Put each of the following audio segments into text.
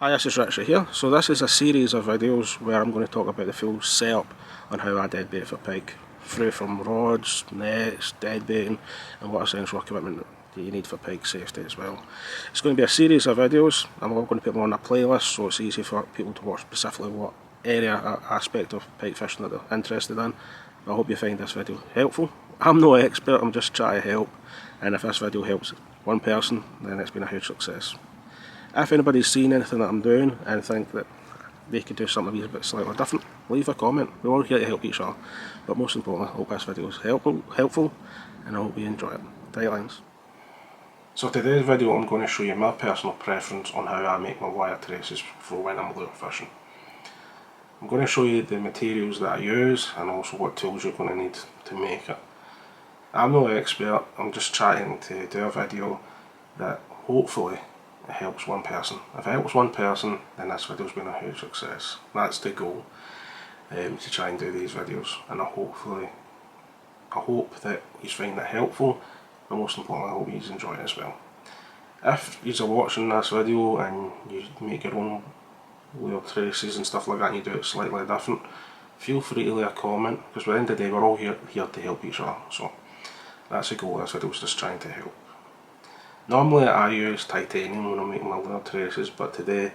Hi, this is Richard here. So this is a series of videos where I'm going to talk about the full setup on how I deadbait for pike, through from rods, nets, deadbaiting, and what essential equipment that you need for pike safety as well. It's going to be a series of videos. I'm going to put them on a playlist so it's easy for people to watch specifically what area or aspect of pike fishing that they're interested in. I hope you find this video helpful. I'm no expert, I'm just trying to help, and if this video helps one person, then it's been a huge success. If anybody's seen anything that I'm doing and think that they could do something a bit slightly different, leave a comment. We're all here to help each other. But most importantly, I hope this video is helpful and I hope you enjoy it. Highlands. So today's video I'm going to show you my personal preference on how I make my wire traces for when I'm lure fishing. I'm going to show you the materials that I use and also what tools you're going to need to make it. I'm no expert, I'm just trying to do a video that hopefully it helps one person. If it helps one person, then this video's been a huge success. That's the goal, to try and do these videos, and I hope that you find it helpful, but most importantly I hope you enjoy it as well. If you're watching this video and you make your own lure traces and stuff like that and you do it slightly different, feel free to leave a comment, because at the end of the day we're all here to help each other. So that's the goal of this video, is just trying to help. Normally I use titanium when I'm making my lure traces, but today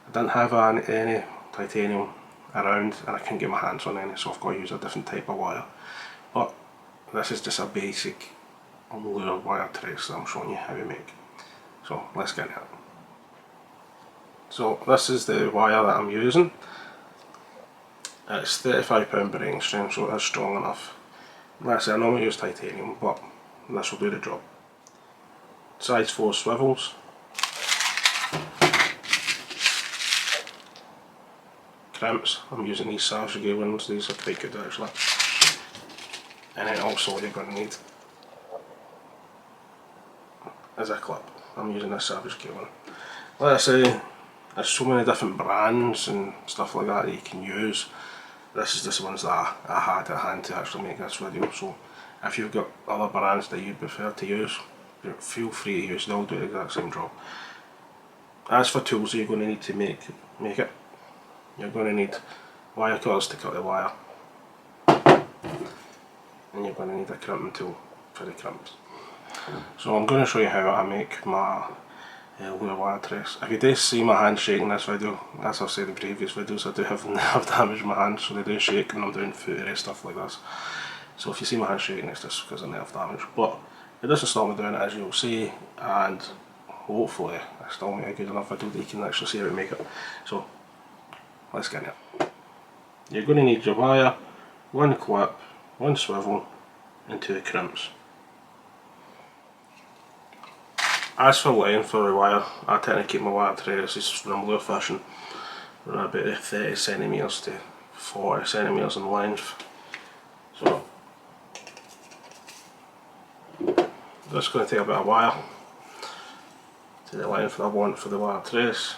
I didn't have any titanium around and I couldn't get my hands on any, so I've got to use a different type of wire. But this is just a basic lure wire trace that I'm showing you how to make. So let's get into it. So this is the wire that I'm using. It's 35 £, bearing strength, so it's strong enough. Like I say, I normally use titanium, but this will do the job. Size 4 swivels, crimps. I'm using these Savage ones, these are quite good actually. And then also what you're going to need is a clip. I'm using this Savage one. Like I say, there's so many different brands and stuff like that you can use. This is just the ones that I had at hand to actually make this video, so if you've got other brands that you prefer to use, feel free to use, they'll do the exact same job. As for tools that you're going to need to make it, you're going to need wire cutters to cut the wire, and you're going to need a crimping tool for the crimps. So I'm going to show you how I make my lure wire trace. If you do see my hand shaking in this video, as I've said in previous videos, I do have nerve damage in my hands, so they do shake when I'm doing footery stuff like this. So if you see my hand shaking, it's just because of nerve damage. But it doesn't stop me doing it, as you'll see, and hopefully I still make a good enough video that you can actually see how to make it. So let's get it. You're going to need your wire, one clip, one swivel and 2 crimps. As for length for the wire, I tend to keep my wire traces when I'm lure fishing around about 30 cm to 40 cm in length. So just going to take a bit of wire to the length that I want for the wire trace.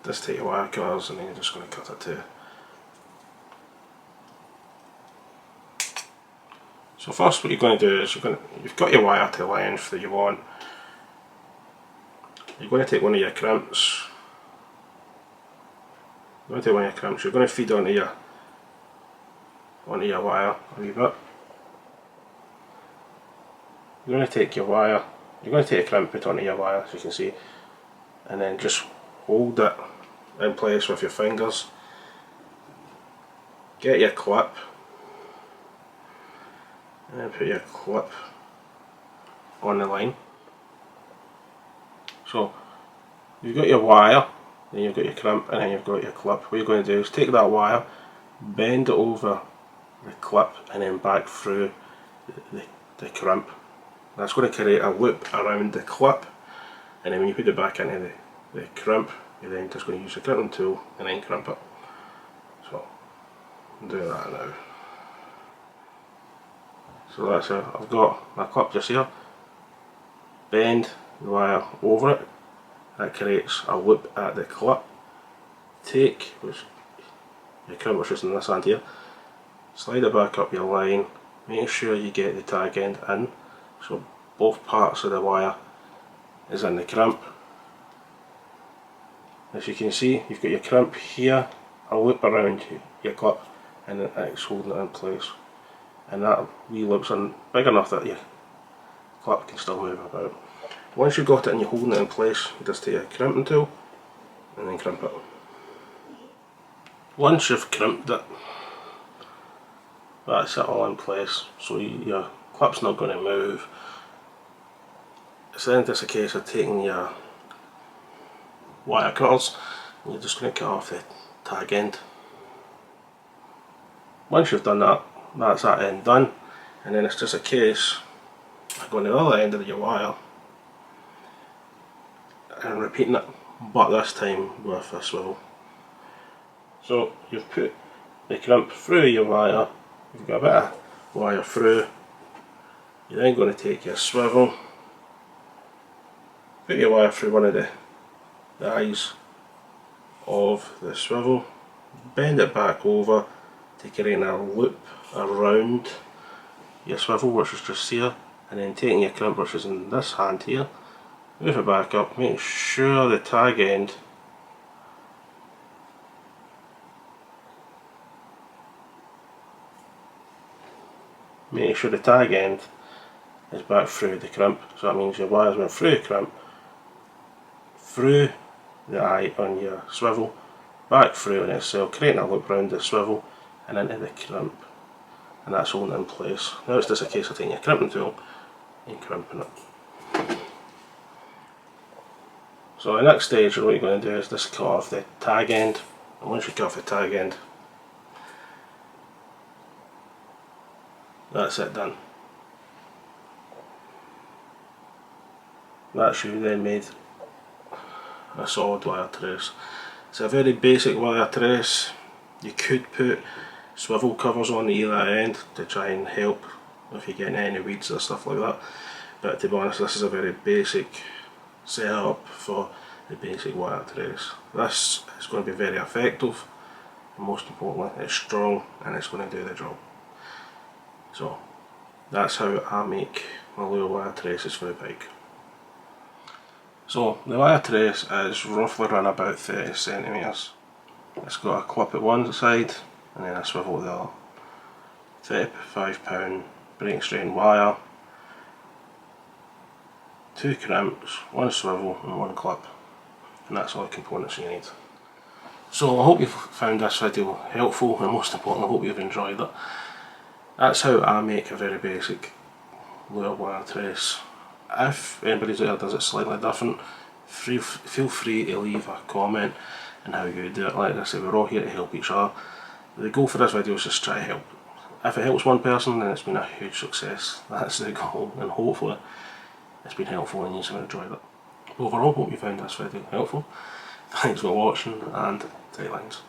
Just take your wire cutters and then you're just going to cut it too. So first what you're going to do is you've got your wire to the length that you want. You're going to take one of your crimps. You're going to feed onto your wire a wee bit. You're going to take your wire, you're going to take a crimp, put it onto your wire, as you can see, and then just hold it in place with your fingers. Get your clip, and then put your clip on the line. So you've got your wire, then you've got your crimp, and then you've got your clip. What you're going to do is take that wire, bend it over the clip and then back through the crimp. That's going to create a loop around the clip, and then when you put it back into the crimp, you're then just going to use the crimping tool and then crimp it. So I'm doing that now. So that's it. I've got my clip just here, bend the wire over it, that creates a loop at the clip. Take your crimp, which is in this hand here, slide it back up your line, make sure you get the tag end in, so both parts of the wire is in the crimp. As you can see, you've got your crimp here, a loop around your clip, and it's holding it in place. And that wee loop's big enough that your clip can still move about. Once you've got it and you're holding it in place, you just take a crimping tool and then crimp it. Once you've crimped it, that's it all in place, so your clip's not going to move. It's then just a case of taking your wire cutters and you're just going to cut off the tag end. Once you've done that, that's that end done, and then it's just a case of going to the other end of your wire and repeating it, but this time with a swivel. So you've put the crimp through your wire, you've got a bit of wire through, you're then going to take your swivel, put your wire through one of the eyes of the swivel, bend it back over to create a loop around your swivel, which is just here, and then taking your crimp, which is in this hand here, move it back up, make sure the tag end is back through the crimp. So that means your wires went through the crimp, through the eye on your swivel, back through on itself, creating a loop around the swivel and into the crimp, and that's holding it in place. Now it's just a case of taking your crimping tool and crimping it. So the next stage, what you're going to do is just cut off the tag end, and once you cut off the tag end, that's it done. That's you then made a solid wire trace. It's a very basic wire trace. You could put swivel covers on either end to try and help if you're getting any weeds or stuff like that, but to be honest, this is a very basic setup for the basic wire trace. This is going to be very effective, and most importantly it's strong and it's going to do the job. So that's how I make my lure wire traces for the pike. So the wire trace is roughly around about 30 centimetres. It's got a clip at one side and then a swivel at the other. 35 break strain wire, 2 crimps, 1 swivel and 1 clip, and that's all the components you need. So I hope you've found this video helpful, and most importantly I hope you've enjoyed it. That's how I make a very basic lure wire trace. If anybody out there does it slightly different, feel free to leave a comment on how you do it. Like I say, we're all here to help each other. The goal for this video is just try to help. If it helps one person, then it's been a huge success. That's the goal, and hopefully it's been helpful and you've enjoyed it. Overall, hope you found this video helpful. Thanks for watching, and tight lines.